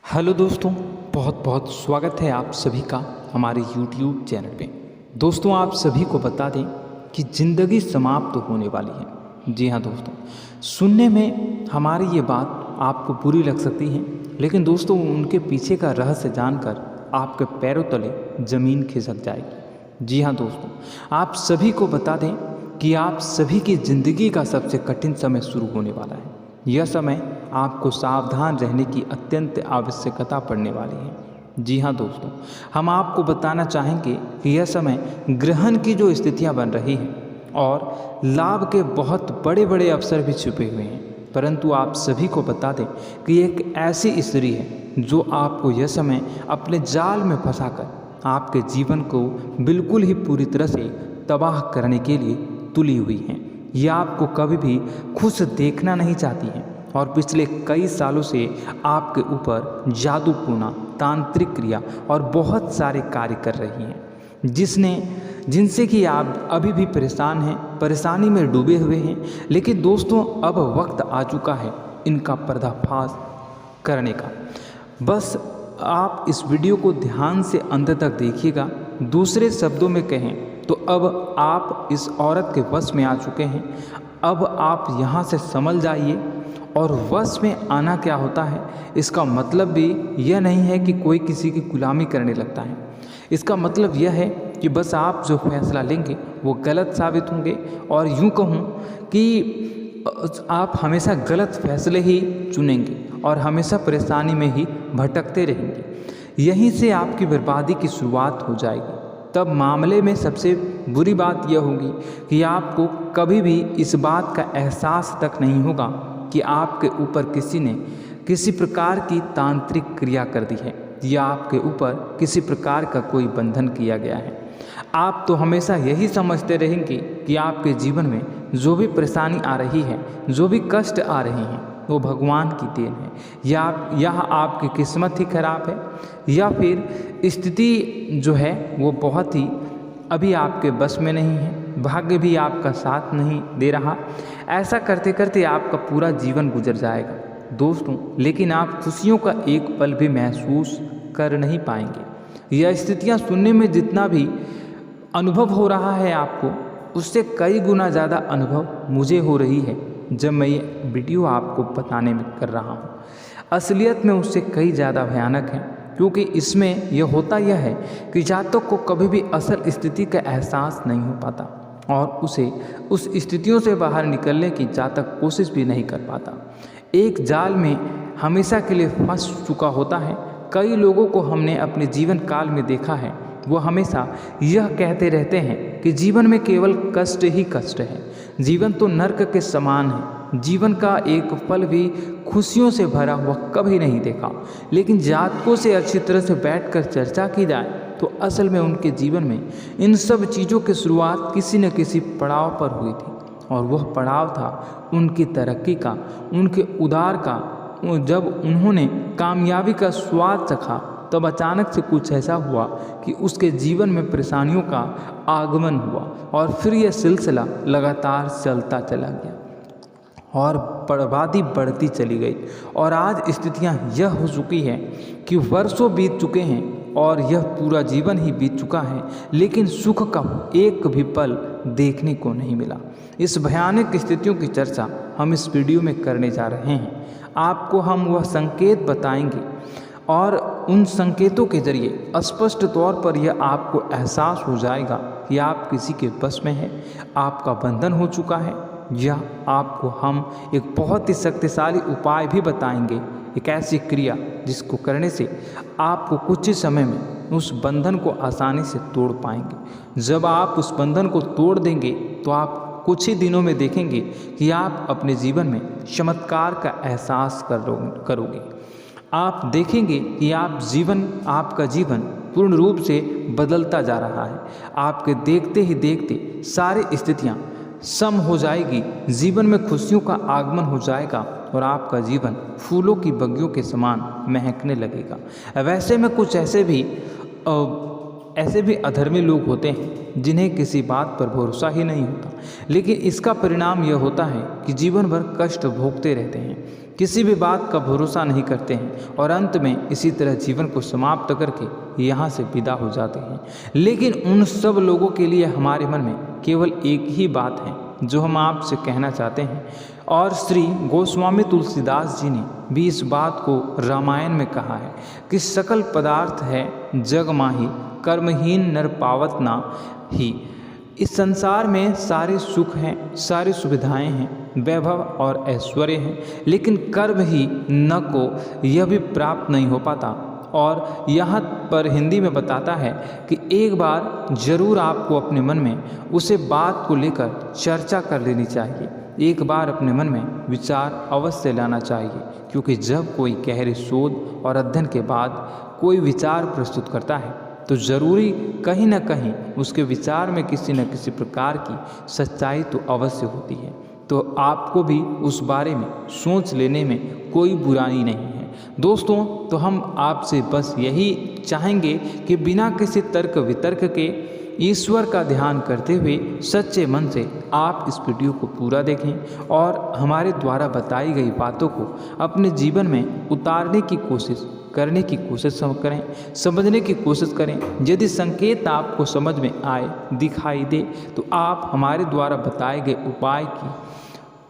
Hello दोस्तों, बहुत बहुत स्वागत है आप सभी का हमारे YouTube चैनल पे। दोस्तों, आप सभी को बता दें कि ज़िंदगी समाप्त होने वाली है। जी हाँ दोस्तों, सुनने में हमारी ये बात आपको बुरी लग सकती है, लेकिन दोस्तों उनके पीछे का रहस्य जानकर आपके पैरों तले ज़मीन खिसक जाएगी। जी हाँ दोस्तों, आप सभी को बता दें कि आप सभी की ज़िंदगी का सबसे कठिन समय शुरू होने वाला है। यह समय आपको सावधान रहने की अत्यंत आवश्यकता पड़ने वाली है। जी हाँ दोस्तों, हम आपको बताना चाहेंगे कि यह समय ग्रहण की जो स्थितियाँ बन रही हैं और लाभ के बहुत बड़े बड़े अवसर भी छुपे हुए हैं, परंतु आप सभी को बता दें कि एक ऐसी स्त्री है जो आपको यह समय अपने जाल में फंसाकर आपके जीवन को बिल्कुल ही पूरी तरह से तबाह करने के लिए तुली हुई है। यह आपको कभी भी खुश देखना नहीं चाहती हैं और पिछले कई सालों से आपके ऊपर जादूटोना, तांत्रिक क्रिया और बहुत सारे कार्य कर रही हैं, जिनसे कि आप अभी भी परेशान हैं, परेशानी में डूबे हुए हैं। लेकिन दोस्तों, अब वक्त आ चुका है इनका पर्दाफाश करने का। बस आप इस वीडियो को ध्यान से अंत तक देखिएगा। दूसरे शब्दों में कहें तो अब आप इस औरत के वश में आ चुके हैं। अब आप यहाँ से संभल जाइए। और वश में आना क्या होता है, इसका मतलब भी यह नहीं है कि कोई किसी की गुलामी करने लगता है। इसका मतलब यह है कि बस आप जो फैसला लेंगे वो गलत साबित होंगे, और यूँ कहूँ कि आप हमेशा गलत फैसले ही चुनेंगे और हमेशा परेशानी में ही भटकते रहेंगे। यहीं से आपकी बर्बादी की शुरुआत हो जाएगी। तब मामले में सबसे बुरी बात यह होगी कि आपको कभी भी इस बात का एहसास तक नहीं होगा कि आपके ऊपर किसी ने किसी प्रकार की तांत्रिक क्रिया कर दी है या आपके ऊपर किसी प्रकार का कोई बंधन किया गया है। आप तो हमेशा यही समझते रहेंगे कि आपके जीवन में जो भी परेशानी आ रही है, जो भी कष्ट आ रहे हैं, वो भगवान की देन है, या आपकी किस्मत ही खराब है, या फिर स्थिति जो है वो बहुत ही अभी आपके बस में नहीं है, भाग्य भी आपका साथ नहीं दे रहा। ऐसा करते करते आपका पूरा जीवन गुजर जाएगा दोस्तों, लेकिन आप खुशियों का एक पल भी महसूस कर नहीं पाएंगे। यह स्थितियाँ सुनने में जितना भी अनुभव हो रहा है आपको, उससे कई गुना ज़्यादा अनुभव मुझे हो रही है जब मैं ये वीडियो आपको बताने में कर रहा हूँ। असलियत में उससे कई ज़्यादा भयानक है, क्योंकि इसमें यह होता यह है कि जातक को कभी भी असल स्थिति का एहसास नहीं हो पाता और उसे उस स्थितियों से बाहर निकलने की जातक कोशिश भी नहीं कर पाता। एक जाल में हमेशा के लिए फंस चुका होता है। कई लोगों को हमने अपने जीवन काल में देखा है, वो हमेशा यह कहते रहते हैं कि जीवन में केवल कष्ट ही कष्ट है, जीवन तो नर्क के समान है, जीवन का एक पल भी खुशियों से भरा हुआ कभी नहीं देखा। लेकिन जातकों से अच्छी तरह से बैठकर चर्चा की जाए तो असल में उनके जीवन में इन सब चीज़ों की शुरुआत किसी न किसी पड़ाव पर हुई थी, और वह पड़ाव था उनकी तरक्की का, उनके उदार का। जब उन्होंने कामयाबी का स्वाद चखा, तब अचानक से कुछ ऐसा हुआ कि उसके जीवन में परेशानियों का आगमन हुआ, और फिर यह सिलसिला लगातार चलता चला गया और बर्बादी बढ़ती चली गई। और आज स्थितियां यह हो चुकी है कि वर्षों बीत चुके हैं और यह पूरा जीवन ही बीत चुका है, लेकिन सुख का एक भी पल देखने को नहीं मिला। इस भयानक स्थितियों की चर्चा हम इस वीडियो में करने जा रहे हैं। आपको हम वह संकेत बताएंगे और उन संकेतों के जरिए स्पष्ट तौर पर यह आपको एहसास हो जाएगा कि आप किसी के बस में हैं, आपका बंधन हो चुका है, या आपको हम एक बहुत ही शक्तिशाली उपाय भी बताएंगे, एक ऐसी क्रिया जिसको करने से आपको कुछ ही समय में उस बंधन को आसानी से तोड़ पाएंगे। जब आप उस बंधन को तोड़ देंगे तो आप कुछ ही दिनों में देखेंगे कि आप अपने जीवन में चमत्कार का एहसास करोगे। आप देखेंगे कि आपका जीवन पूर्ण रूप से बदलता जा रहा है। आपके देखते ही देखते सारी स्थितियाँ सम हो जाएगी, जीवन में खुशियों का आगमन हो जाएगा और आपका जीवन फूलों की बगियों के समान महकने लगेगा। वैसे में कुछ ऐसे भी अधर्मी लोग होते हैं जिन्हें किसी बात पर भरोसा ही नहीं होता, लेकिन इसका परिणाम यह होता है कि जीवन भर कष्ट भोगते रहते हैं। किसी भी बात का भरोसा नहीं करते हैं और अंत में इसी तरह जीवन को समाप्त करके यहाँ से विदा हो जाते हैं। लेकिन उन सब लोगों के लिए हमारे मन में केवल एक ही बात है जो हम आपसे कहना चाहते हैं, और श्री गोस्वामी तुलसीदास जी ने भी इस बात को रामायण में कहा है कि सकल पदार्थ है जग माही, कर्महीन नर पावत ना ही। इस संसार में सारे सुख हैं, सारी सुविधाएं हैं, वैभव और ऐश्वर्य हैं, लेकिन कर्म ही न को यह भी प्राप्त नहीं हो पाता। और यहाँ पर हिंदी में बताता है कि एक बार जरूर आपको अपने मन में उसे बात को लेकर चर्चा कर लेनी चाहिए, एक बार अपने मन में विचार अवश्य लाना चाहिए, क्योंकि जब कोई गहरे शोध और अध्ययन के बाद कोई विचार प्रस्तुत करता है तो ज़रूरी कहीं ना कहीं उसके विचार में किसी न किसी प्रकार की सच्चाई तो अवश्य होती है। तो आपको भी उस बारे में सोच लेने में कोई बुराई नहीं है। दोस्तों, तो हम आपसे बस यही चाहेंगे कि बिना किसी तर्क वितर्क के ईश्वर का ध्यान करते हुए सच्चे मन से आप इस वीडियो को पूरा देखें और हमारे द्वारा बताई गई बातों को अपने जीवन में उतारने की कोशिश करने की कोशिश करें, समझने की कोशिश करें। यदि संकेत आपको समझ में आए, दिखाई दे, तो आप हमारे द्वारा बताए गए उपाय की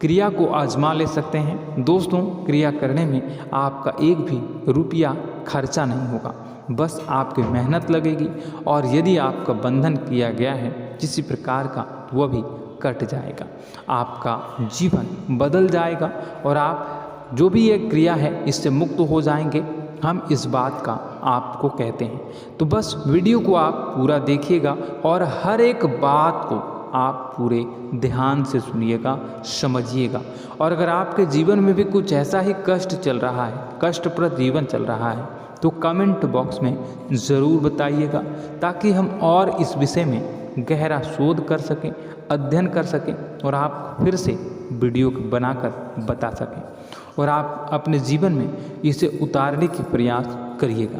क्रिया को आजमा ले सकते हैं। दोस्तों, क्रिया करने में आपका एक भी रुपया खर्चा नहीं होगा, बस आपकी मेहनत लगेगी, और यदि आपका बंधन किया गया है किसी प्रकार का, वह भी कट जाएगा, आपका जीवन बदल जाएगा और आप जो भी ये क्रिया है इससे मुक्त हो जाएंगे। हम इस बात का आपको कहते हैं। तो बस वीडियो को आप पूरा देखिएगा और हर एक बात को आप पूरे ध्यान से सुनिएगा, समझिएगा। और अगर आपके जीवन में भी कुछ ऐसा ही कष्ट चल रहा है, कष्टप्रद जीवन चल रहा है, तो कमेंट बॉक्स में ज़रूर बताइएगा, ताकि हम और इस विषय में गहरा शोध कर सकें, अध्ययन कर सकें और आप फिर से वीडियो बनाकर बता सकें और आप अपने जीवन में इसे उतारने की प्रयास करिएगा।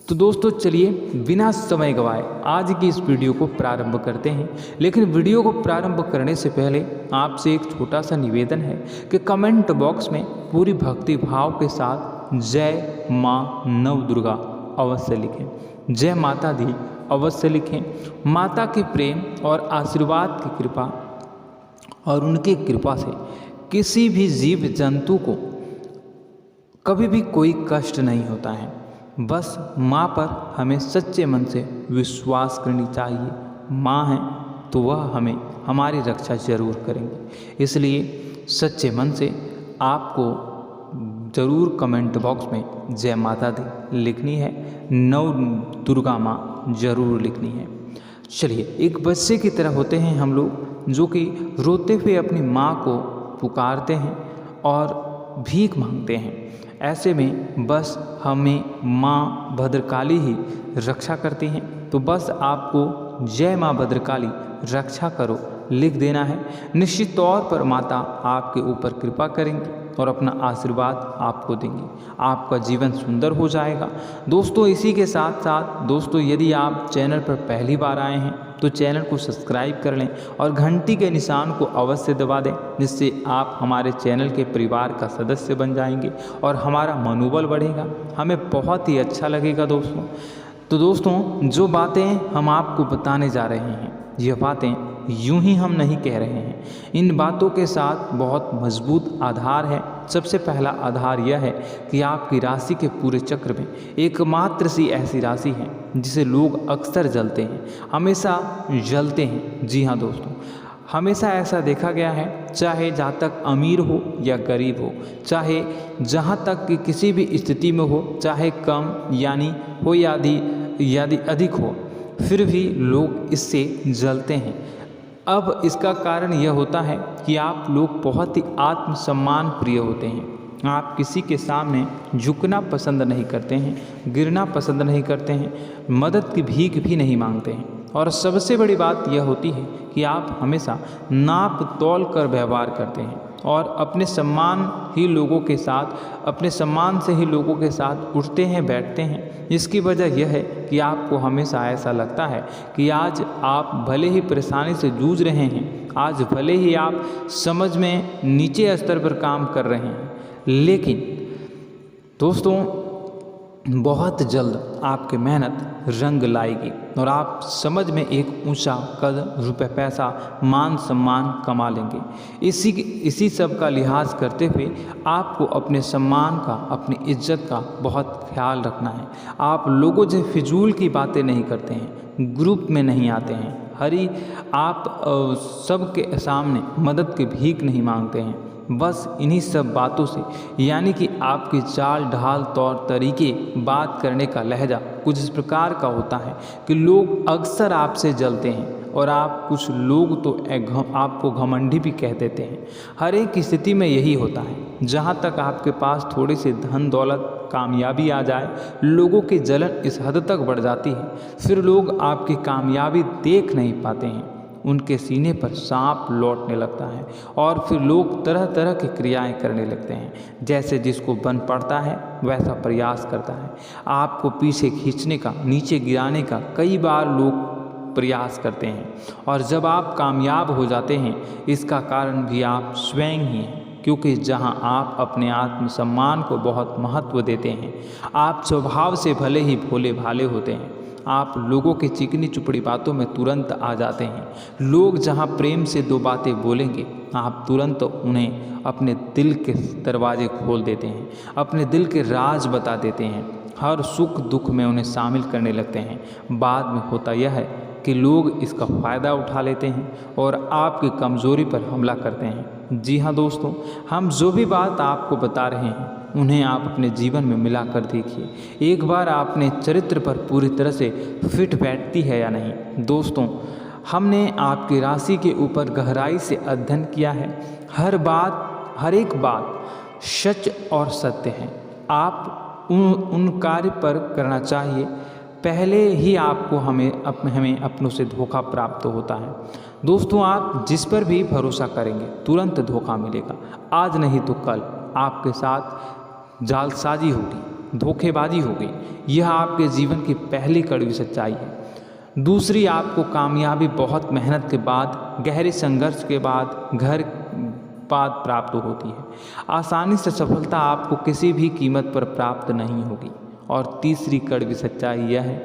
तो दोस्तों, चलिए बिना समय गवाए आज की इस वीडियो को प्रारंभ करते हैं। लेकिन वीडियो को प्रारंभ करने से पहले आपसे एक छोटा सा निवेदन है कि कमेंट बॉक्स में पूरी भक्ति भाव के साथ जय माँ नव दुर्गा अवश्य लिखें, जय माता दी अवश्य लिखें। माता के प्रेम और आशीर्वाद की कृपा और उनकी कृपा से किसी भी जीव जंतु को कभी भी कोई कष्ट नहीं होता है। बस माँ पर हमें सच्चे मन से विश्वास करनी चाहिए। माँ है तो वह हमें हमारी रक्षा जरूर करेंगे। इसलिए सच्चे मन से आपको ज़रूर कमेंट बॉक्स में जय माता दी लिखनी है, नव दुर्गा माँ जरूर लिखनी है। चलिए, एक बच्चे की तरह होते हैं हम लोग, जो कि रोते हुए अपनी माँ को पुकारते हैं और भीख मांगते हैं। ऐसे में बस हमें माँ भद्रकाली ही रक्षा करती हैं। तो बस आपको जय माँ भद्रकाली रक्षा करो लिख देना है। निश्चित तौर पर माता आपके ऊपर कृपा करेंगी और अपना आशीर्वाद आपको देंगी, आपका जीवन सुंदर हो जाएगा। दोस्तों, इसी के साथ साथ दोस्तों, यदि आप चैनल पर पहली बार आए हैं तो चैनल को सब्सक्राइब कर लें और घंटी के निशान को अवश्य दबा दें, जिससे आप हमारे चैनल के परिवार का सदस्य बन जाएंगे और हमारा मनोबल बढ़ेगा, हमें बहुत ही अच्छा लगेगा दोस्तों। तो दोस्तों, जो बातें हम आपको बताने जा रहे हैं, यह बातें यूं ही हम नहीं कह रहे हैं। इन बातों के साथ बहुत मजबूत आधार है। सबसे पहला आधार यह है कि आपकी राशि के पूरे चक्र में एकमात्र सी ऐसी राशि है जिसे लोग अक्सर जलते हैं, हमेशा जलते हैं। जी हाँ दोस्तों, हमेशा ऐसा देखा गया है, चाहे जहाँ तक अमीर हो या गरीब हो, चाहे जहाँ तक कि किसी भी स्थिति में हो, चाहे कम यानी हो या अधिक हो, फिर भी लोग इससे जलते हैं। अब इसका कारण यह होता है कि आप लोग बहुत ही आत्मसम्मान प्रिय होते हैं। आप किसी के सामने झुकना पसंद नहीं करते हैं, गिरना पसंद नहीं करते हैं, मदद की भीख भी नहीं मांगते हैं। और सबसे बड़ी बात यह होती है कि आप हमेशा नाप तोल कर व्यवहार करते हैं और अपने सम्मान से ही लोगों के साथ उठते हैं, बैठते हैं। इसकी वजह यह है कि आपको हमेशा ऐसा लगता है कि आज आप भले ही परेशानी से जूझ रहे हैं, आज भले ही आप समझ में नीचे स्तर पर काम कर रहे हैं, लेकिन दोस्तों बहुत जल्द आपकी मेहनत रंग लाएगी और आप समझ में एक ऊंचा कद, रुपए, पैसा, मान सम्मान कमा लेंगे। इसी सब का लिहाज करते हुए आपको अपने सम्मान का, अपनी इज्जत का बहुत ख्याल रखना है। आप लोगों से फिजूल की बातें नहीं करते हैं, ग्रुप में नहीं आते हैं, आप सबके सामने मदद की भीख नहीं मांगते हैं। बस इन्हीं सब बातों से, यानी कि आपकी चाल ढाल, तौर तरीके, बात करने का लहजा कुछ इस प्रकार का होता है कि लोग अक्सर आपसे जलते हैं और कुछ लोग तो आपको घमंडी भी कह देते हैं। हर एक स्थिति में यही होता है। जहाँ तक आपके पास थोड़ी सी धन दौलत, कामयाबी आ जाए, लोगों की जलन इस हद तक बढ़ जाती है, फिर लोग आपकी कामयाबी देख नहीं पाते हैं। उनके सीने पर सांप लौटने लगता है और फिर लोग तरह तरह की क्रियाएं करने लगते हैं। जैसे जिसको बन पड़ता है वैसा प्रयास करता है। आपको पीछे खींचने का, नीचे गिराने का कई बार लोग प्रयास करते हैं और जब आप कामयाब हो जाते हैं, इसका कारण भी आप स्वयं ही हैं। क्योंकि जहां आप अपने आत्मसम्मान को बहुत महत्व देते हैं, आप स्वभाव से भले ही भोले भाले होते हैं, आप लोगों की चिकनी चुपड़ी बातों में तुरंत आ जाते हैं। लोग जहां प्रेम से दो बातें बोलेंगे, आप तुरंत उन्हें अपने दिल के दरवाजे खोल देते हैं, अपने दिल के राज बता देते हैं, हर सुख दुख में उन्हें शामिल करने लगते हैं। बाद में होता यह है कि लोग इसका फ़ायदा उठा लेते हैं और आपकी कमज़ोरी पर हमला करते हैं। जी हाँ दोस्तों, हम जो भी बात आपको बता रहे हैं उन्हें आप अपने जीवन में मिला कर देखिए। एक बार आपने चरित्र पर पूरी तरह से फिट बैठती है या नहीं। दोस्तों, हमने आपकी राशि के ऊपर गहराई से अध्ययन किया है। हर एक बात सच और सत्य है। आप उन कार्य पर करना चाहिए, पहले ही आपको हमें अपनों से धोखा प्राप्त होता है। दोस्तों, आप जिस पर भी भरोसा करेंगे तुरंत धोखा मिलेगा। आज नहीं तो कल आपके साथ जालसाजी होगी, धोखेबाजी होगी। यह आपके जीवन की पहली कड़वी सच्चाई है। दूसरी, आपको कामयाबी बहुत मेहनत के बाद, गहरे संघर्ष के बाद प्राप्त होती है। आसानी से सफलता आपको किसी भी कीमत पर प्राप्त नहीं होगी। और तीसरी कड़वी सच्चाई यह है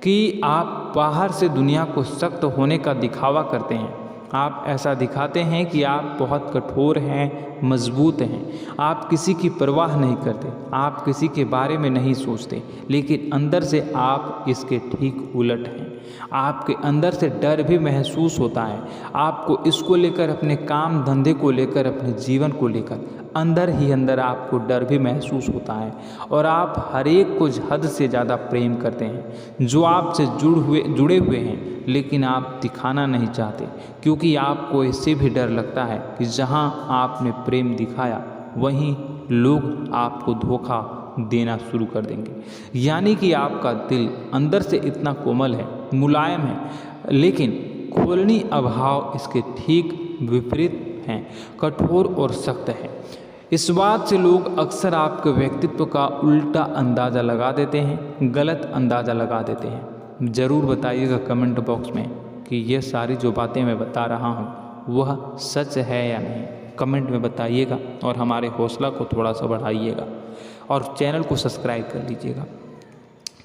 कि आप बाहर से दुनिया को सख्त होने का दिखावा करते हैं। आप ऐसा दिखाते हैं कि आप बहुत कठोर हैं, मजबूत हैं। आप किसी की परवाह नहीं करते, आप किसी के बारे में नहीं सोचते, लेकिन अंदर से आप इसके ठीक उलट हैं। आपके अंदर से डर भी महसूस होता है। आपको इसको लेकर, अपने काम धंधे को लेकर, अपने जीवन को लेकर अंदर ही अंदर आपको डर भी महसूस होता है और आप हर एक को हद से ज़्यादा प्रेम करते हैं, जो आपसे जुड़े हुए हैं, लेकिन आप दिखाना नहीं चाहते, क्योंकि आपको इससे भी डर लगता है कि जहां आपने प्रेम दिखाया वहीं लोग आपको धोखा देना शुरू कर देंगे। यानी कि आपका दिल अंदर से इतना कोमल है, मुलायम है, लेकिन खोलनी अभाव इसके ठीक विपरीत हैं, कठोर और सख्त है। इस बात से लोग अक्सर आपके व्यक्तित्व का उल्टा अंदाज़ा लगा देते हैं, गलत अंदाज़ा लगा देते हैं। ज़रूर बताइएगा कमेंट बॉक्स में कि ये सारी जो बातें मैं बता रहा हूँ वह सच है या नहीं। कमेंट में बताइएगा और हमारे हौसला को थोड़ा सा बढ़ाइएगा और चैनल को सब्सक्राइब कर लीजिएगा।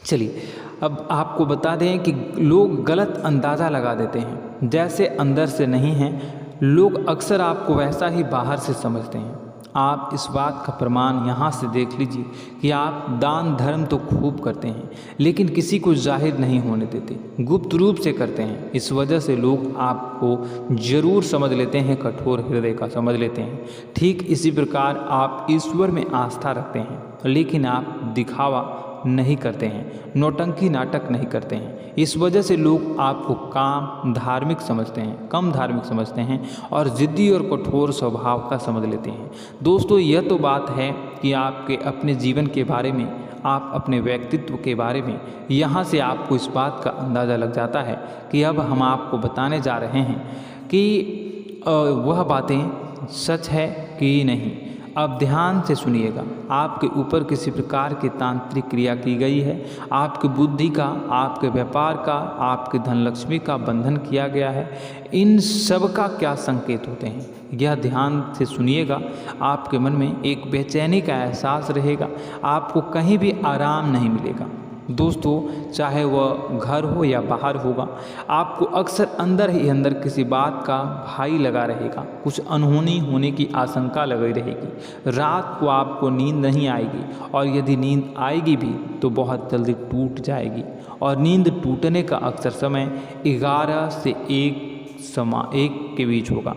चलिए, अब आपको बता दें कि लोग गलत अंदाज़ा लगा देते हैं। जैसे अंदर से नहीं हैं, लोग अक्सर आपको वैसा ही बाहर से समझते हैं। आप इस बात का प्रमाण यहाँ से देख लीजिए कि आप दान धर्म तो खूब करते हैं, लेकिन किसी को जाहिर नहीं होने देते, गुप्त रूप से करते हैं। इस वजह से लोग आपको ज़रूर समझ लेते हैं, कठोर हृदय का समझ लेते हैं। ठीक इसी प्रकार आप ईश्वर में आस्था रखते हैं, लेकिन आप दिखावा नहीं करते हैं, नौटंकी नाटक नहीं करते हैं। इस वजह से लोग आपको कम धार्मिक समझते हैं और ज़िद्दी और कठोर स्वभाव का समझ लेते हैं। दोस्तों, यह तो बात है कि आपके अपने जीवन के बारे में, आप अपने व्यक्तित्व के बारे में, यहाँ से आपको इस बात का अंदाज़ा लग जाता है कि अब हम आपको बताने जा रहे हैं कि वह बातें सच है कि नहीं। अब ध्यान से सुनिएगा। आपके ऊपर किसी प्रकार की तांत्रिक क्रिया की गई है, आपकी बुद्धि का, आपके व्यापार का, आपके धनलक्ष्मी का बंधन किया गया है। इन सब का क्या संकेत होते हैं, यह ध्यान से सुनिएगा। आपके मन में एक बेचैनी का एहसास रहेगा, आपको कहीं भी आराम नहीं मिलेगा। दोस्तों, चाहे वह घर हो या बाहर होगा, आपको अक्सर अंदर ही अंदर किसी बात का भय लगा रहेगा, कुछ अनहोनी होने की आशंका लगी रहेगी। रात को आपको नींद नहीं आएगी, और यदि नींद आएगी भी तो बहुत जल्दी टूट जाएगी, और नींद टूटने का अक्सर समय 11 से 1 के बीच होगा।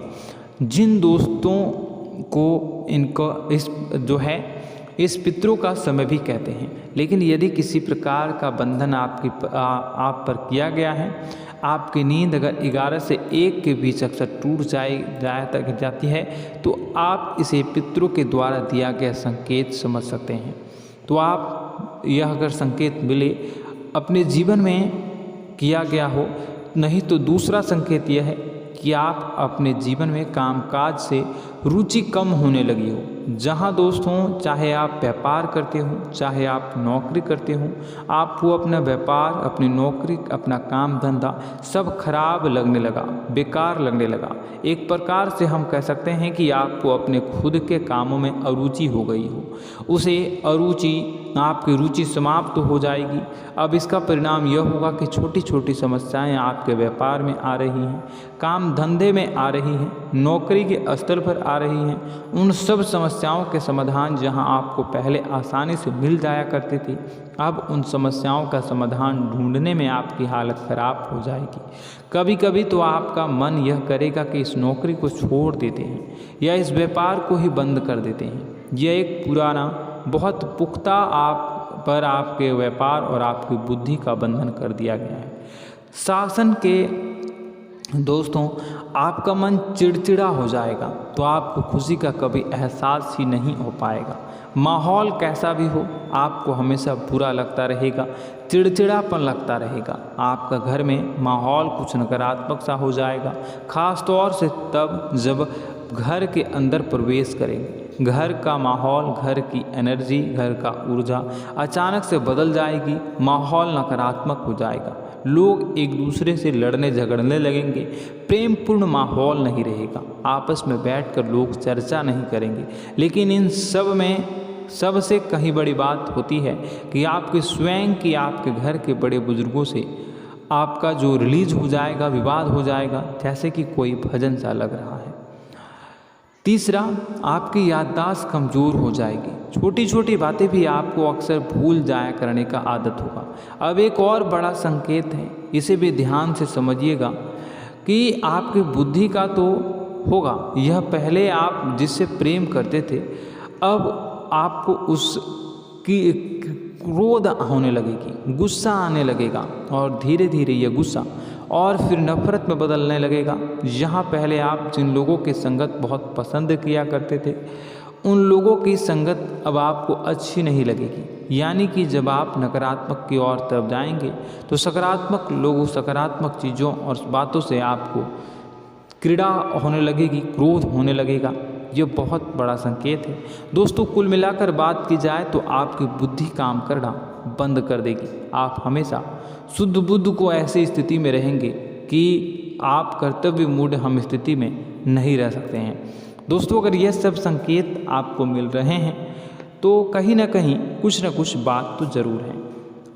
जिन दोस्तों को इनको इस पितरों का समय भी कहते हैं। लेकिन यदि किसी प्रकार का बंधन आप पर किया गया है, आपकी नींद अगर 11 से 1 के बीच अक्सर टूट जाती है, तो आप इसे पितरों के द्वारा दिया गया संकेत समझ सकते हैं। तो आप यह अगर संकेत मिले अपने जीवन में किया गया हो, नहीं तो दूसरा संकेत यह है कि आप अपने जीवन में कामकाज से रुचि कम होने लगी हो। जहाँ दोस्तों, चाहे आप व्यापार करते हो, चाहे आप नौकरी करते हो, आपको अपना व्यापार, अपनी नौकरी, अपना काम धंधा सब खराब लगने लगा, बेकार लगने लगा। एक प्रकार से हम कह सकते हैं कि आपको अपने खुद के कामों में अरुचि हो गई हो। उसे अरुचि, आपकी रुचि समाप्त हो जाएगी। अब इसका परिणाम यह होगा कि छोटी छोटी समस्याएं आपके व्यापार में आ रही हैं, काम धंधे में आ रही हैं, नौकरी के स्तर पर आ रही हैं। उन सब समस्याओं के समाधान जहां आपको पहले आसानी से मिल जाया करते थे, अब उन समस्याओं का समाधान ढूंढने में आपकी हालत खराब हो जाएगी। कभी कभी तो आपका मन यह करेगा कि इस नौकरी को छोड़ देते हैं या इस व्यापार को ही बंद कर देते हैं। यह एक पुराना, बहुत पुख्ता आपके व्यापार और आपकी बुद्धि का बंधन कर दिया गया है। शासन के दोस्तों, आपका मन चिड़चिड़ा हो जाएगा, तो आपको खुशी का कभी एहसास ही नहीं हो पाएगा। माहौल कैसा भी हो, आपको हमेशा बुरा लगता रहेगा, चिड़चिड़ापन लगता रहेगा। आपका घर में माहौल कुछ नकारात्मक सा हो जाएगा, खास तौर से तब जब घर के अंदर प्रवेश करेंगे। घर का माहौल, घर की एनर्जी, घर का ऊर्जा अचानक से बदल जाएगी, माहौल नकारात्मक हो जाएगा। लोग एक दूसरे से लड़ने झगड़ने लगेंगे, प्रेमपूर्ण माहौल नहीं रहेगा, आपस में बैठकर लोग चर्चा नहीं करेंगे। लेकिन इन सब में सबसे कहीं बड़ी बात होती है कि आपके स्वयं की, आपके घर के बड़े बुजुर्गों से आपका जो रिलीज हो जाएगा, विवाद हो जाएगा, जैसे कि कोई भजन सा लग रहा है। तीसरा, आपकी याददाश्त कमज़ोर हो जाएगी, छोटी छोटी बातें भी आपको अक्सर भूल जाया करने का आदत होगा। अब एक और बड़ा संकेत है, इसे भी ध्यान से समझिएगा कि आपकी बुद्धि का तो होगा, यह पहले आप जिससे प्रेम करते थे, अब आपको उसकी क्रोध होने लगेगी, गुस्सा आने लगेगा, और धीरे धीरे यह गुस्सा और फिर नफरत में बदलने लगेगा। यहाँ पहले आप जिन लोगों की संगत बहुत पसंद किया करते थे, उन लोगों की संगत अब आपको अच्छी नहीं लगेगी। यानी कि जब आप नकारात्मक की ओर तरफ जाएंगे, तो सकारात्मक लोगों, सकारात्मक चीज़ों और बातों से आपको क्रीड़ा होने लगेगी, क्रोध होने लगेगा। ये बहुत बड़ा संकेत है दोस्तों। कुल मिलाकर बात की जाए तो आपकी बुद्धि काम करना बंद कर देगी। आप हमेशा शुद्ध बुद्ध को ऐसी स्थिति में रहेंगे कि आप कर्तव्य मूढ़ हम स्थिति में नहीं रह सकते हैं। दोस्तों, अगर यह सब संकेत आपको मिल रहे हैं तो कहीं ना कहीं कुछ ना कुछ बात तो ज़रूर है।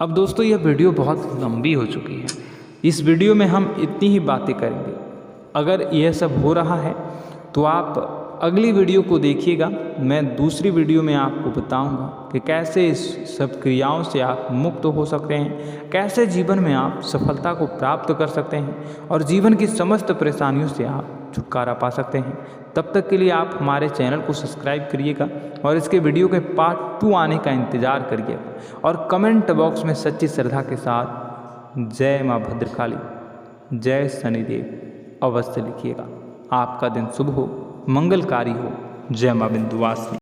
अब दोस्तों, यह वीडियो बहुत लंबी हो चुकी है, इस वीडियो में हम इतनी ही बातें करेंगे। अगर यह सब हो रहा है तो आप अगली वीडियो को देखिएगा। मैं दूसरी वीडियो में आपको बताऊंगा कि कैसे इस सब क्रियाओं से आप मुक्त हो सकते हैं, कैसे जीवन में आप सफलता को प्राप्त कर सकते हैं और जीवन की समस्त परेशानियों से आप छुटकारा पा सकते हैं। तब तक के लिए आप हमारे चैनल को सब्सक्राइब करिएगा और इसके वीडियो के पार्ट 2 आने का इंतज़ार करिएगा। और कमेंट बॉक्स में सच्ची श्रद्धा के साथ जय माँ भद्रकाली, जय शनिदेव अवश्य लिखिएगा। आपका दिन शुभ हो, मंगलकारी हो। जय माँ विंध्यवासिनी।